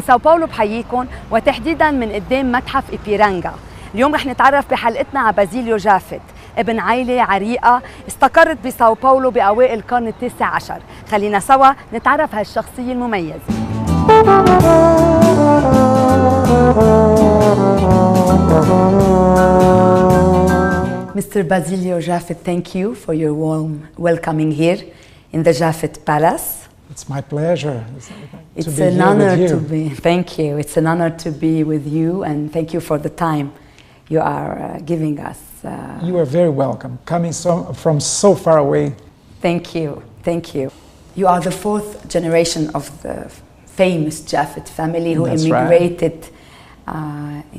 ساو باولو بحييكم، وتحديدا من قدام متحف إبيرانجا. اليوم رح نتعرف بحلقتنا على بازيليو جافت، ابن عائلة عريقة استقرت بساو باولو بأوائل القرن التاسع عشر. خلينا سوا نتعرف هالشخصية المميزة. Mr. Basilio Jafet, thank you for your warm welcoming here in the Jafet Palace. It's my pleasure. It's an honor to be. Thank you. It's an honor to be with you, and thank you for the time you are giving us. You are very welcome. Coming from so far away. Thank you. Thank you. You are the fourth generation of the famous Jafet family who immigrated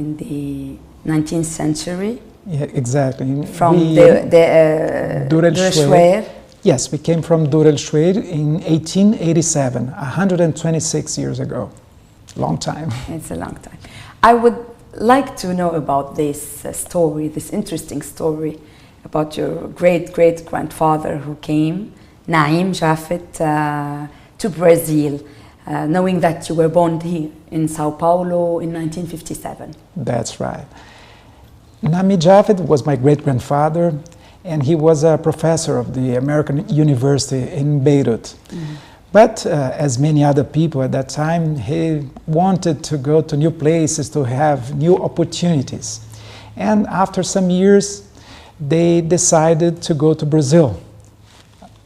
in the 19th century. Yeah, exactly. From the Durelschwer. Yes, we came from Durelschwer in 1887, 126 years ago. Long time. It's a long time. I would like to know about this story, this interesting story about your great-great-grandfather who came, Naim Jafet, to Brazil, knowing that you were born here in Sao Paulo in 1957. That's right. Naim Jafet was my great-grandfather, and he was a professor of the American University in Beirut. Mm-hmm. But as many other people at that time, he wanted to go to new places, to have new opportunities. And after some years, they decided to go to Brazil.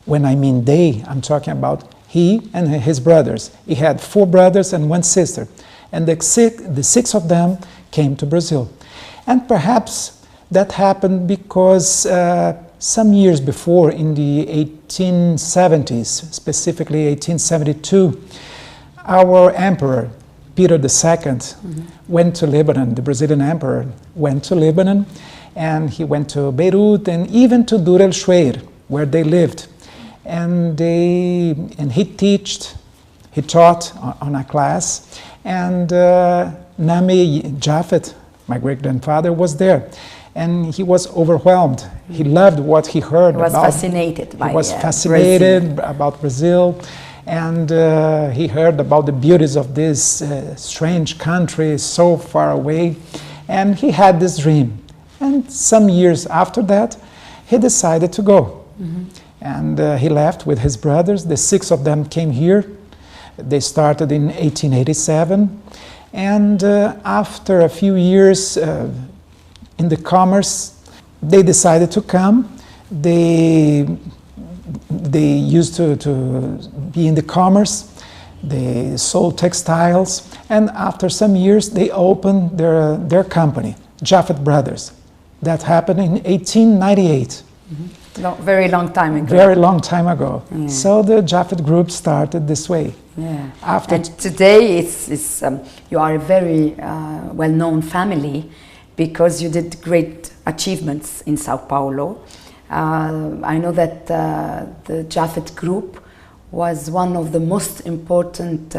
When I mean they, I'm talking about he and his brothers. He had 4 brothers and 1 sister. And the six of them came to Brazil. And perhaps that happened because some years before, in the 1870s, specifically 1872, our emperor, Peter II, went to Lebanon. The Brazilian emperor went to Lebanon, and he went to Beirut and even to Durelschwer, where they lived. And he taught on a class, and Naim Jafet, my great-grandfather, was there. And he was overwhelmed. He loved what he heard. He was fascinated by Brazil. About Brazil. And he heard about the beauties of this strange country so far away. And he had this dream. And some years after that, he decided to go. Mm-hmm. And he left with his brothers. The 6 of them came here. They started in 1887. And after a few years in the commerce, they decided to come. They used to be in the commerce. They sold textiles. And after some years, they opened their company, Jafet Brothers. That happened in 1898. Mm-hmm. Very long time ago. Very long time ago. Yeah. So the Jafet group started this way. Yeah. And today you are a very well-known family because you did great achievements in Sao Paulo. I know that the Jafet group was one of the most important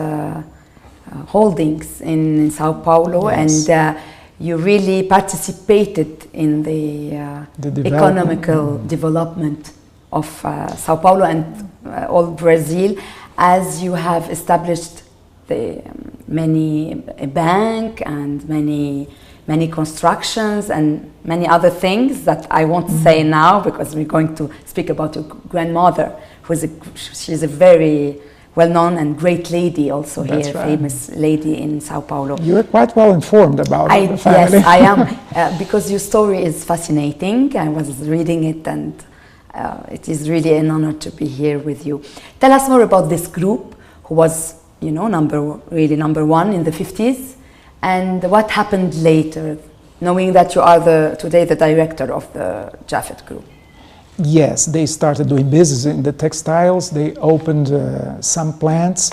holdings in Sao Paulo. Yes. And you really participated in the economical development of Sao Paulo and all Brazil, as you have established many bank and many constructions and many other things that I won't say now, because we're going to speak about your grandmother, she's a very well-known and great lady also. That's here, right. Famous lady in Sao Paulo. You are quite well informed about the family. Yes, I am, because your story is fascinating. I was reading it, and it is really an honor to be here with you. Tell us more about this group, who was, number 1 in the 50s, and what happened later, knowing that you are today the director of the Jafet group. Yes, they started doing business in the textiles. They opened some plants.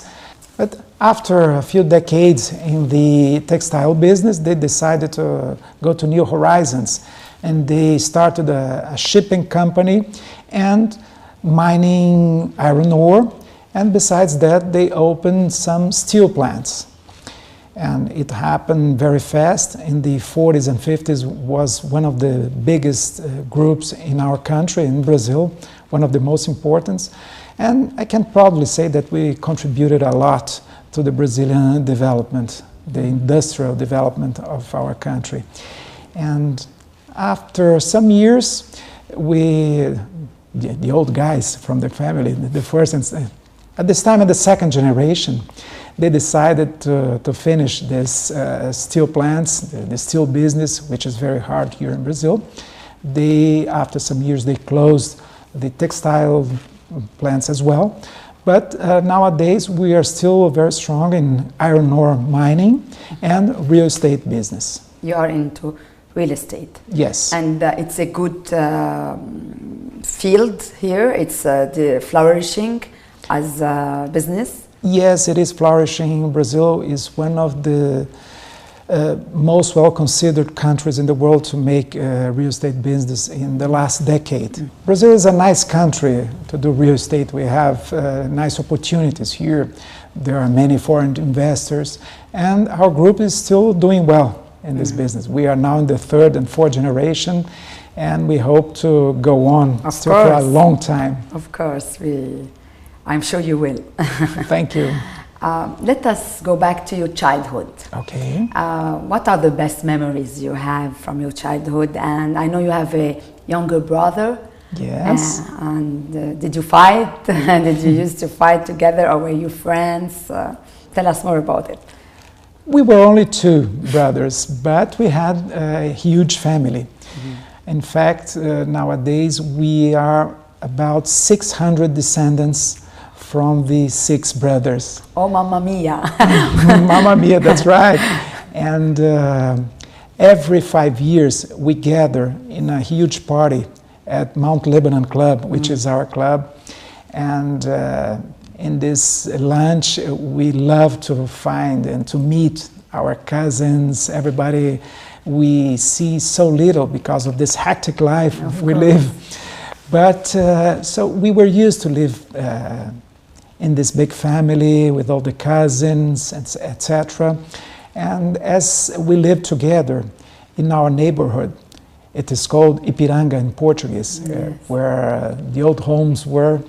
But after a few decades in the textile business, they decided to go to new horizons. And they started a shipping company and mining iron ore. And besides that, they opened some steel plants. And it happened very fast. In the 40s and 50s was one of the biggest groups in our country, in Brazil, one of the most important. And I can probably say that we contributed a lot to the Brazilian development, the industrial development of our country. And after some years, the old guys from the family, the first and at this time, the second generation, they decided to finish this steel plants, the steel business, which is very hard here in Brazil. After some years, they closed the textile plants as well. But nowadays, we are still very strong in iron ore mining and real estate business. You are into real estate. Yes. And it's a good field here. It's flourishing as a business. Yes, it is flourishing. Brazil is one of the most well-considered countries in the world to make real estate business in the last decade. Brazil is a nice country to do real estate. We have nice opportunities here. There are many foreign investors, and our group is still doing well in this business. We are now in the third and fourth generation, and we hope to go on still for a long time. Of course, I'm sure you will. Thank you. Let us go back to your childhood. Okay. What are the best memories you have from your childhood? And I know you have a younger brother. Yes. And did you fight? Did you used to fight together, or were you friends? Tell us more about it. We were only two brothers, but we had a huge family. In fact, nowadays we are about 600 descendants from the 6 brothers. Oh, Mamma Mia! Mamma Mia, that's right. And every 5 years we gather in a huge party at Mount Lebanon Club, which is our club. And in this lunch, we love to find and to meet our cousins, everybody we see so little because of this hectic life we live. But so we were used to live in this big family with all the cousins, etc. And as we lived together in our neighborhood, it is called Ipiranga in Portuguese, where the old homes were.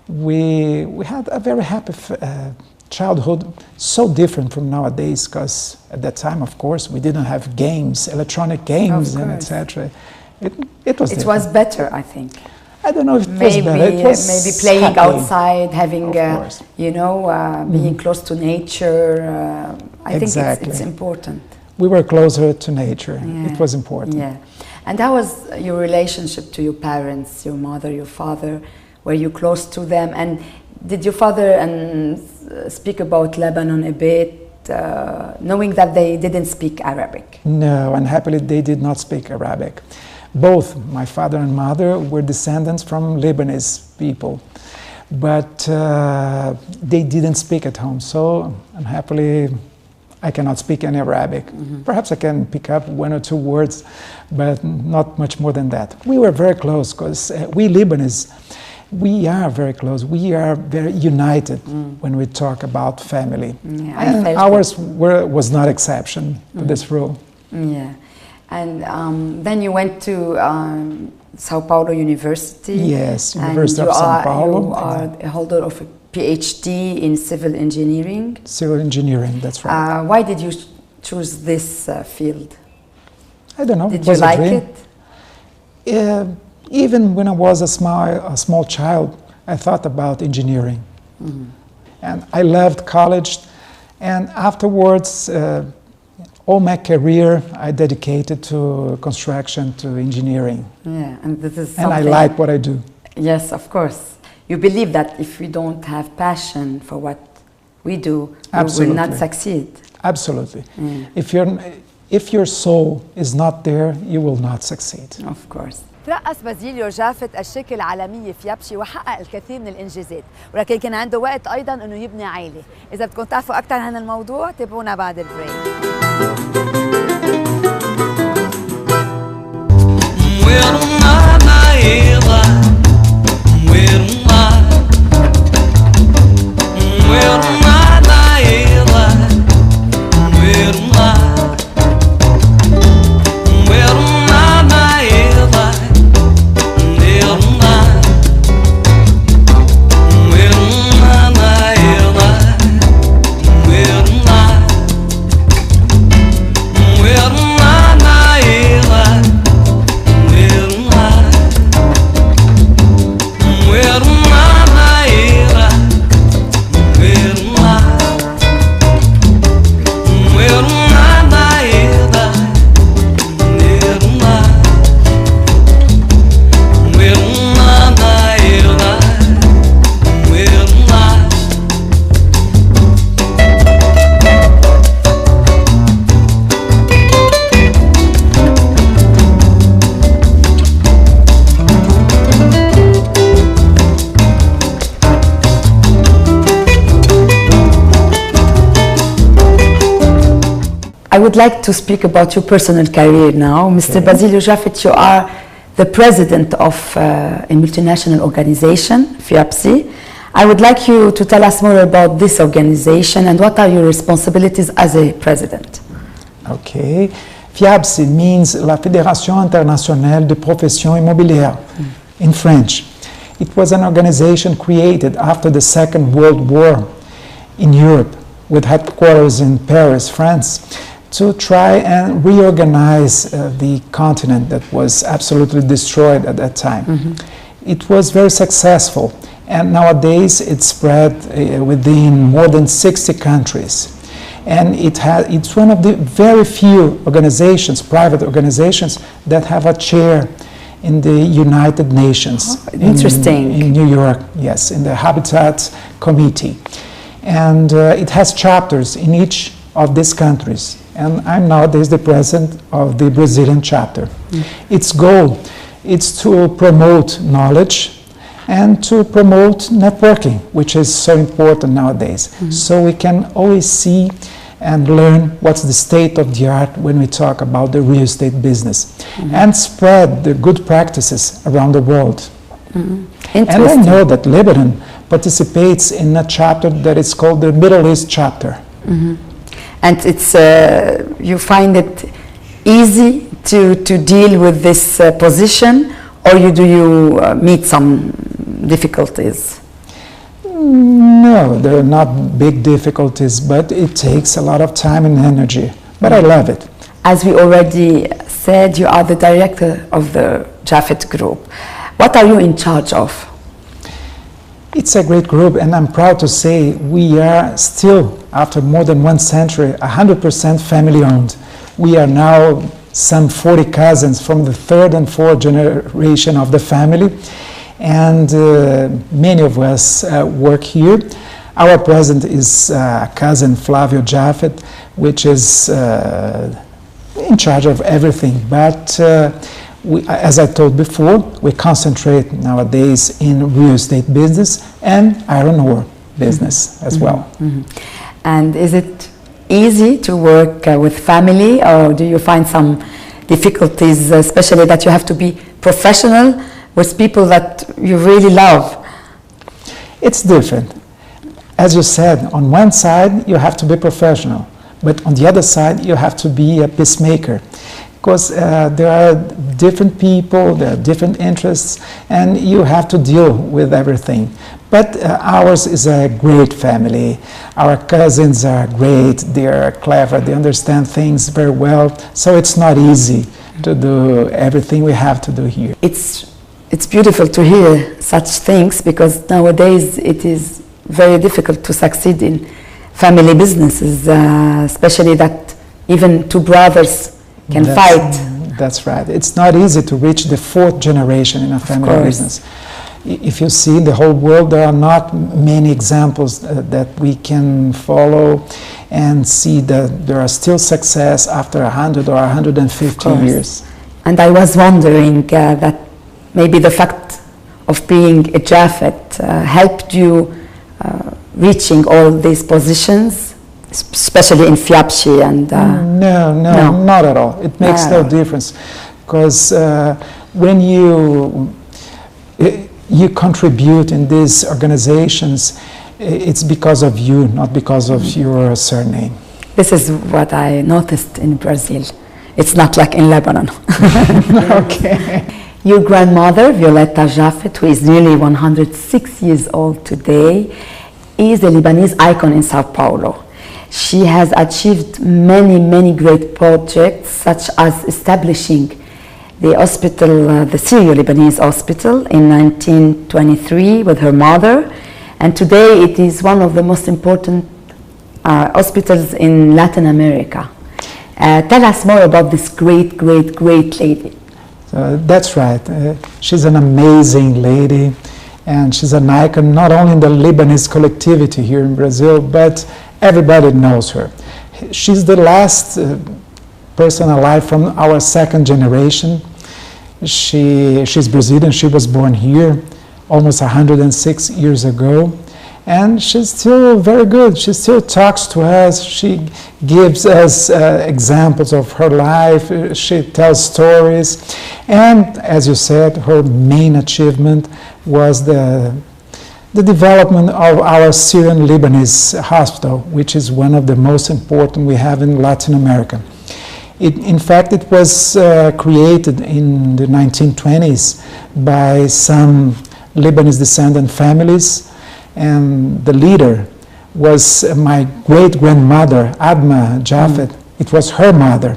We had a very happy childhood, so different from nowadays, because at that time, of course, we didn't have games, electronic games, and etc. It was better, I think. I don't know if it was better. It was maybe playing outside, having, being close to nature. I think it's important. We were closer to nature. Yeah. It was important. Yeah. And how was your relationship to your parents, your mother, your father? Were you close to them? And did your father speak about Lebanon a bit, knowing that they didn't speak Arabic? No, unhappily they did not speak Arabic. Both my father and mother were descendants from Lebanese people, but they didn't speak at home. So unhappily I cannot speak any Arabic. Perhaps I can pick up 1 or 2 words, but not much more than that. We were very close because we Lebanese, we are very close. We are very united when we talk about family. Yeah, and ours was not exception to this rule. Yeah. And then you went to Sao Paulo University. Yes, University of Sao Paulo. You are a holder of a PhD in civil engineering. Civil engineering, that's right. Why did you choose this field? I don't know. Did you like it? Even when I was a small child, I thought about engineering. And I loved college. And afterwards, all my career I dedicated to construction, to engineering. Yeah, and this is something. And I like what I do. Yes, of course. You believe that if we don't have passion for what we do, we will not succeed. Absolutely. If your soul is not there, you will not succeed. Of course. ترأس بازيليو جافت الشركة العالمية في يبشي وحقق الكثير من الإنجازات، ولكن كان عنده وقت أيضاً إنه يبني عائلة. إذا بدكم تعرفوا أكثر عن الموضوع تابعونا بعد البريك. would like to speak about your personal career now. Mr. Basilio Jafet, you are the president of a multinational organization, FIAPSI. I would like you to tell us more about this organization and what are your responsibilities as a president. Okay. FIAPSI means La Fédération Internationale de Professions Immobilières in French. It was an organization created after the Second World War in Europe, with headquarters in Paris, France, to try and reorganize the continent that was absolutely destroyed at that time. It was very successful, and nowadays it's spread within more than 60 countries. And it's one of the very few organizations, private organizations, that have a chair in the United Nations. Oh, interesting. In New York, yes, in the Habitat Committee. And it has chapters in each of these countries. And I'm nowadays the president of the Brazilian chapter. Its goal is to promote knowledge and to promote networking, which is so important nowadays. So we can always see and learn what's the state of the art when we talk about the real estate business, and spread the good practices around the world. And I know that Lebanon participates in a chapter that is called the Middle East chapter. And it's you find it easy to deal with this position, or do you meet some difficulties? No, there are not big difficulties, but it takes a lot of time and energy. But I love it. As we already said, you are the director of the Jafet Group. What are you in charge of? It's a great group, and I'm proud to say we are still, after more than 1 century, 100% family-owned. We are now some 40 cousins from the 3rd and 4th generation of the family, and many of us work here. Our president is cousin Flavio Jafet, which is in charge of everything. But as I told before, we concentrate nowadays in real estate business and iron ore business as well. And is it easy to work with family, or do you find some difficulties, especially that you have to be professional with people that you really love? It's different. As you said, on one side you have to be professional, but on the other side you have to be a peacemaker, because there are different people, there are different interests, and you have to deal with everything. But ours is a great family. Our cousins are great, they are clever, they understand things very well, so it's not easy to do everything we have to do here. It's beautiful to hear such things, because nowadays it is very difficult to succeed in family businesses, especially that even two brothers can fight. That's right. It's not easy to reach the 4th generation in a family business. If you see in the whole world, there are not many examples that we can follow and see that there are still success after 100 or 150 years. And I was wondering that maybe the fact of being a Jafet helped you reaching all these positions, especially in FIAPSI and... No, not at all. It makes no difference, because when you contribute in these organizations, it's because of you, not because of your surname. This is what I noticed in Brazil. It's not like in Lebanon. Okay. Your grandmother, Violetta Jafet, who is nearly 106 years old today, is a Lebanese icon in Sao Paulo. She has achieved many, many great projects, such as establishing the hospital, the Syrio-Lebanese Hospital in 1923 with her mother, and today it is one of the most important hospitals in Latin America. Tell us more about this great, great, great lady. That's right. She's an amazing lady, and she's an icon not only in the Lebanese collectivity here in Brazil, but everybody knows her. She's the last person alive from our 2nd generation. She's Brazilian. She was born here almost 106 years ago, And she's still very good. She still talks to us. She gives us examples of her life. She tells stories. And as you said, her main achievement was the development of our Syrian Lebanese hospital, which is one of the most important we have in Latin America. In fact, it was created in the 1920s by some Lebanese descendant families, and the leader was my great-grandmother, Asmaa Jafet. It was her mother.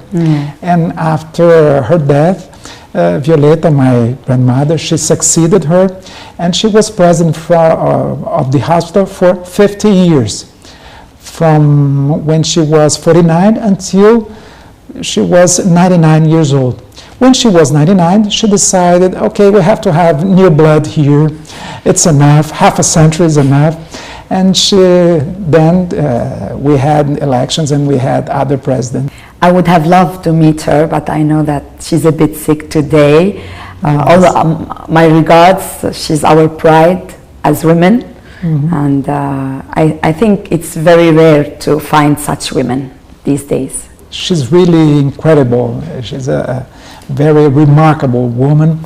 And after her death, Violeta, my grandmother, she succeeded her, and she was president of the hospital for 50 years, from when she was 49 until she was 99 years old. When she was 99, she decided, okay, we have to have new blood here. It's enough, half a century is enough. And then we had elections and we had other presidents. I would have loved to meet her, but I know that she's a bit sick today. Although my regards, she's our pride as women. And I think it's very rare to find such women these days. She's really incredible. She's a very remarkable woman.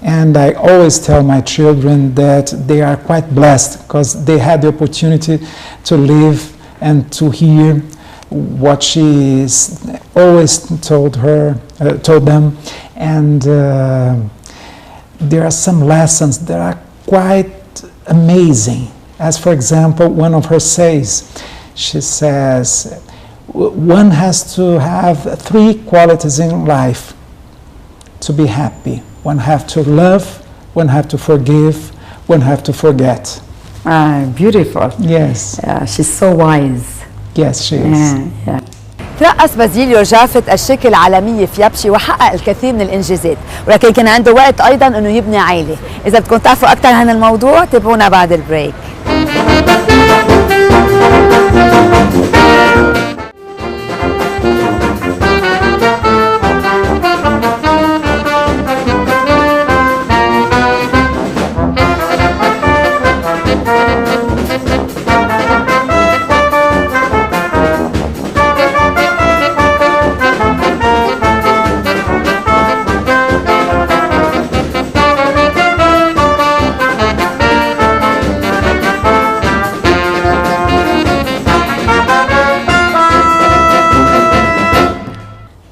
And I always tell my children that they are quite blessed because they had the opportunity to live and to hear what she's always told them. And there are some lessons that are quite amazing. As for example, one of her says, she says, one has to have 3 qualities in life to be happy. One have to love, one have to forgive, one have to forget. Beautiful. Yes. She's so wise. Yes, she is. ترأس بازيليو جافت الشركة العالمية في يبشي وحقق الكثير من الإنجازات، ولكن كان عنده وقت أيضا إنه يبني عائلة. إذا بدكم تعرفوا أكثر عن الموضوع تابعونا بعد البريك.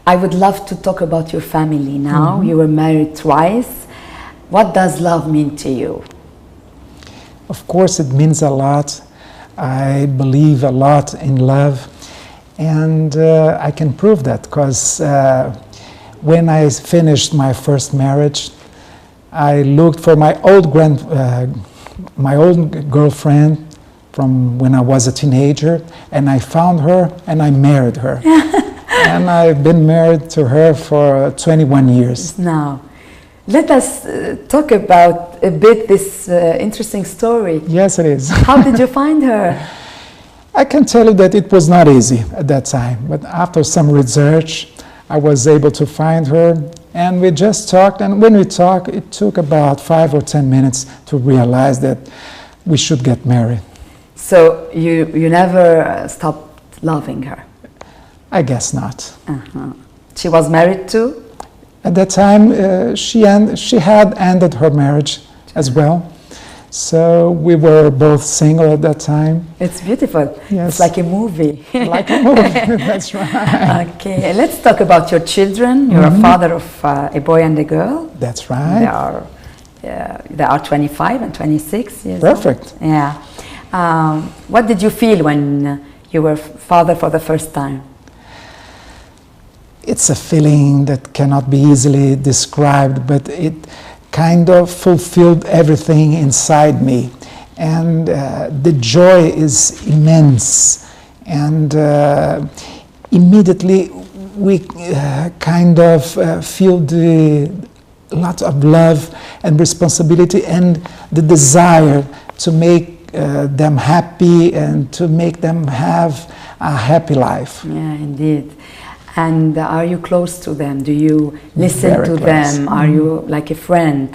I would love to talk about your family now. You were married twice. What does love mean to you? Of course, it means a lot. I believe a lot in love. And I can prove that because when I finished my first marriage, I looked for my old girlfriend from when I was a teenager, and I found her and I married her. And I've been married to her for 21 years. Now, let us talk about a bit this interesting story. Yes, it is. How did you find her? I can tell you that it was not easy at that time, but after some research, I was able to find her, and we just talked, and when we talked, it took about 5 or 10 minutes to realize that we should get married. So you never stopped loving her? I guess not. She was married too? At that time, she had ended her marriage as well. So we were both single at that time. It's beautiful. Yes. It's like a movie. Like a movie, that's right. Okay, let's talk about your children. You're a father of a boy and a girl. That's right. They are 25 and 26 years Perfect. old. Yeah. What did you feel when you were father for the first time? It's a feeling that cannot be easily described, but it kind of fulfilled everything inside me. And the joy is immense. And immediately we kind of feel lots of love and responsibility and the desire to make them happy and to make them have a happy life. Yeah, indeed. And are you close to them? Do you listen to them? Are you like a friend?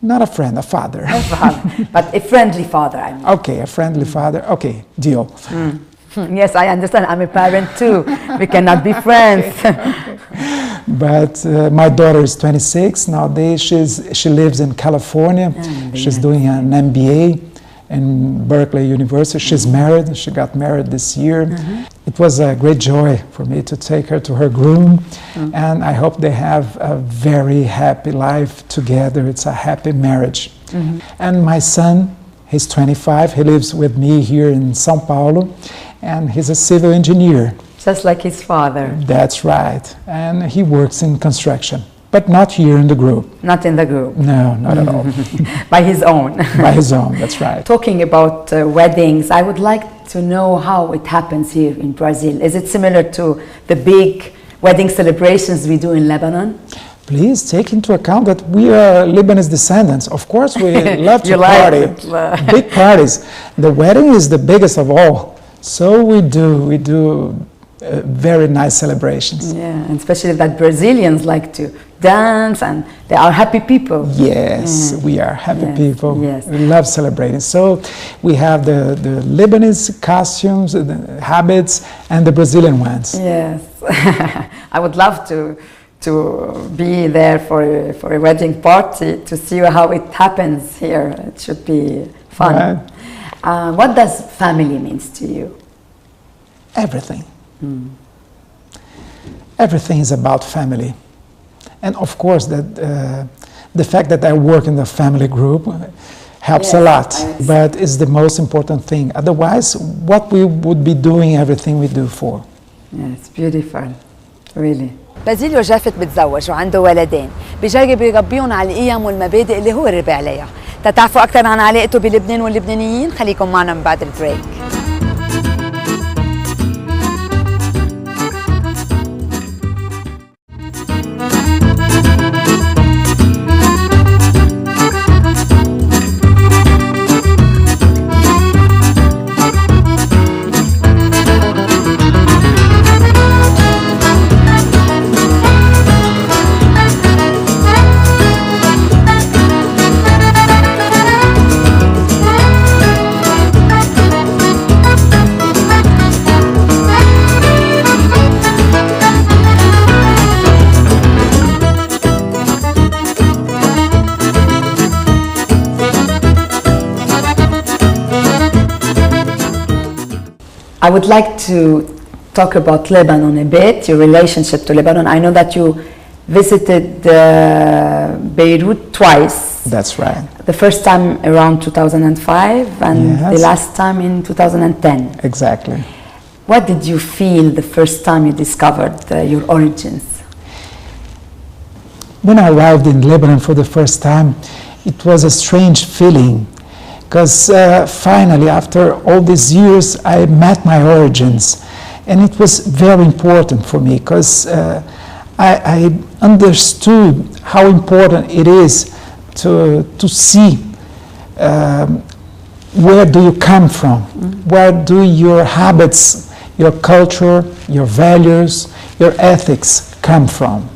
Not a friend, a father. A father, but a friendly father, I mean. Okay, a friendly father. Okay, deal. Yes, I understand. I'm a parent too. We cannot be friends. But my daughter is 26 nowadays. She lives in California. She's doing an MBA in Berkeley University. She's married. She got married this year. It was a great joy for me to take her to her groom, and I hope they have a very happy life together. It's a happy marriage. And my son, he's 25. He lives with me here in São Paulo, and he's a civil engineer. Just like his father. That's right. And he works in construction, but not here in the group. Not in the group. No, not at all. By his own. By his own, that's right. Talking about weddings, I would like to know how it happens here in Brazil. Is it similar to the big wedding celebrations we do in Lebanon? Please take into account that we are Lebanese descendants. Of course, we love to party. Big parties. The wedding is the biggest of all. So we do very nice celebrations. Yeah, and especially that Brazilians like to dance, and they are happy people. Yes, we are happy people. Yes. We love celebrating. So we have the Lebanese costumes, the habits, and the Brazilian ones. Yes. I would love to be there for a wedding party to see how it happens here. It should be fun. Right. What does family means to you? Everything. Everything is about family. And of course, that the fact that I work in the family group helps a lot, but it's the most important thing. Otherwise, what we would be doing everything we do for. Yeah, it's beautiful, really. بازيليو جافت متزوج وعنده ولدين، بجرب يربيهم على القيم والمبادئ اللي هو ربى عليها. تتعرفوا أكثر عن علاقته بلبنان واللبنانيين؟ خليكم معنا من بعد البريك. I would like to talk about Lebanon a bit, your relationship to Lebanon. I know that you visited Beirut twice. That's right. The first time around 2005 and the last time in 2010. Exactly. What did you feel the first time you discovered your origins? When I arrived in Lebanon for the first time, it was a strange feeling. Because finally, after all these years, I met my origins. And it was very important for me, because I understood how important it is to see where do you come from, where do your habits, your culture, your values, your ethics come from.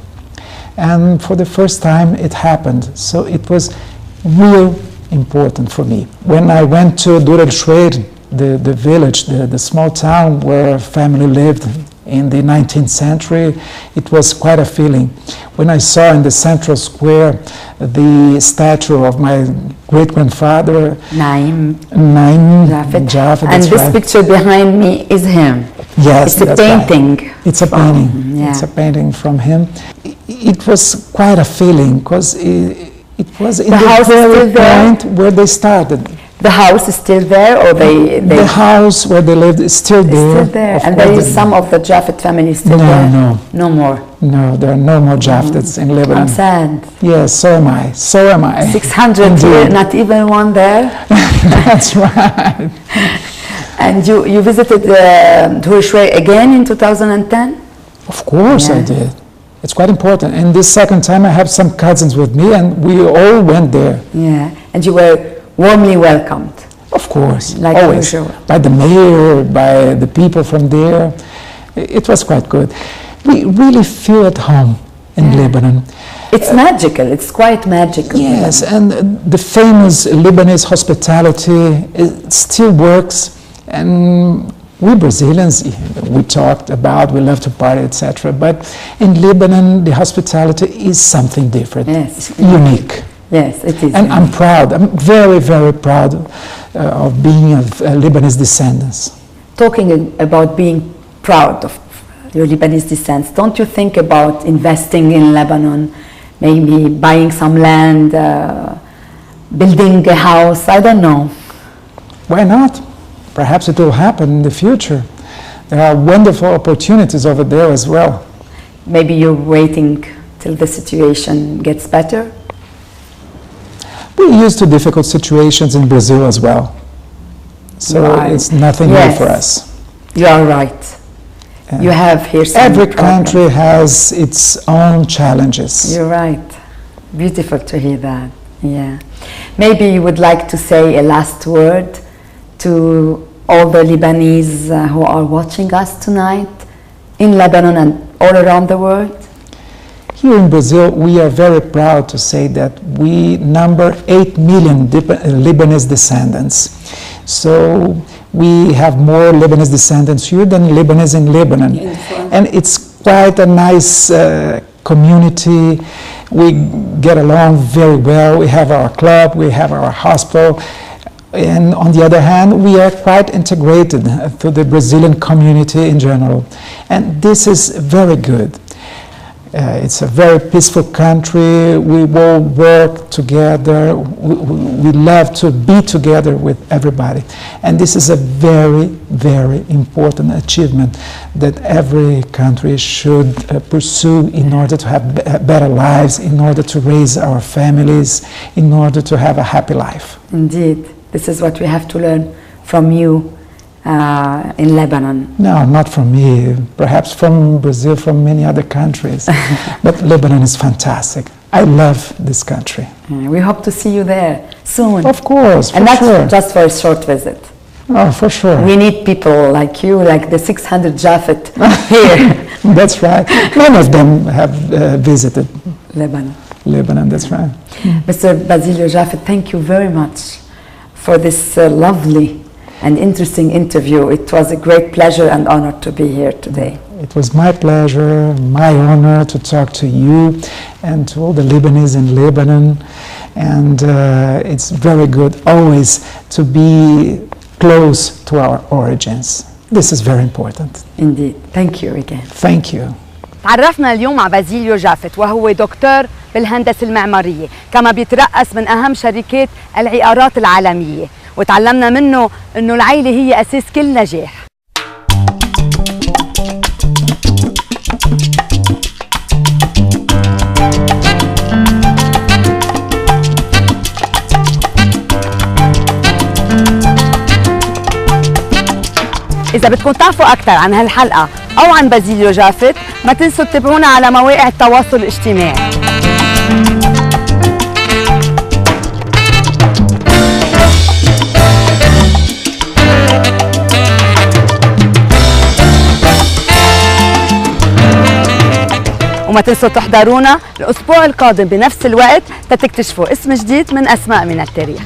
And for the first time, it happened. So it was real important for me. When I went to Dur el-Shweir, the village, the small town where family lived in the 19th century, it was quite a feeling. When I saw in the central square the statue of my great-grandfather, Naim Jafet. And this picture behind me is him. Yes, it's a painting. Right. It's a painting. It's a painting from him. It was quite a feeling, because it was in the very point where they started. The house is still there, or the house where they lived is still there. Still there. And there is some of the Jafet family still there? No more. No, there are no more Jafets in Lebanon. I'm sad. Yes, so am I. So am I. 600 here, not even one there. That's right. And you visited Dur el-Shweir again in 2010? Of course I did. It's quite important. And this second time I have some cousins with me, and we all went there. Yeah, and you were warmly welcomed. Of course, like always. Usual. By the mayor, by the people from there. It was quite good. We really feel at home in Lebanon. It's magical. It's quite magical. Yes, and the famous Lebanese hospitality, it still works. And we Brazilians, we talked about, we love to party, etc. But in Lebanon, the hospitality is something different. Yes. Unique. Yes, it is. And I'm proud. I'm very, very proud of being of Lebanese descendants. Talking about being proud of your Lebanese descent, don't you think about investing in Lebanon, maybe buying some land, building a house? I don't know. Why not? Perhaps it will happen in the future. There are wonderful opportunities over there as well. Maybe you're waiting till the situation gets better? We're used to difficult situations in Brazil as well. So it's nothing new for us. You are right. You have here some every country has its own challenges. You're right. Beautiful to hear that. Yeah. Maybe you would like to say a last word to all the Lebanese who are watching us tonight in Lebanon and all around the world? Here in Brazil, we are very proud to say that we number 8 million Lebanese descendants. So we have more Lebanese descendants here than Lebanese in Lebanon. And it's quite a nice community. We get along very well. We have our club, we have our hospital. And on the other hand, we are quite integrated to the Brazilian community in general. And this is very good. It's a very peaceful country. We all work together. We love to be together with everybody. And this is a very, very important achievement that every country should pursue in order to have better lives, in order to raise our families, in order to have a happy life. Indeed. This is what we have to learn from you in Lebanon. No, not from me. Perhaps from Brazil, from many other countries. But Lebanon is fantastic. I love this country. We hope to see you there soon. Of course, for and not sure. just for a short visit. Oh, for sure. We need people like you, like the 600 Jafet here. That's right. None of them have visited Lebanon. Lebanon, that's right. Mr. Basilio Jafet, thank you very much for this lovely and interesting interview. It was a great pleasure and honor to be here today. It was my pleasure, my honor to talk to you and to all the Lebanese in Lebanon. And it's very good always to be close to our origins. This is very important. Indeed. Thank you again. Thank you. تعرفنا اليوم مع بازيليو جافت وهو دكتور بالهندسة المعمارية، كما بيترأس من أهم شركات العقارات العالمية، وتعلمنا منه أنه العائلة هي أساس كل نجاح. إذا بدكم تعرفوا أكثر عن هالحلقة أو عن بازيليو جافت ما تنسوا تتابعونا على مواقع التواصل الاجتماعي. وما تنسوا تحضرونا الأسبوع القادم بنفس الوقت تكتشفوا اسم جديد من أسماء من التاريخ.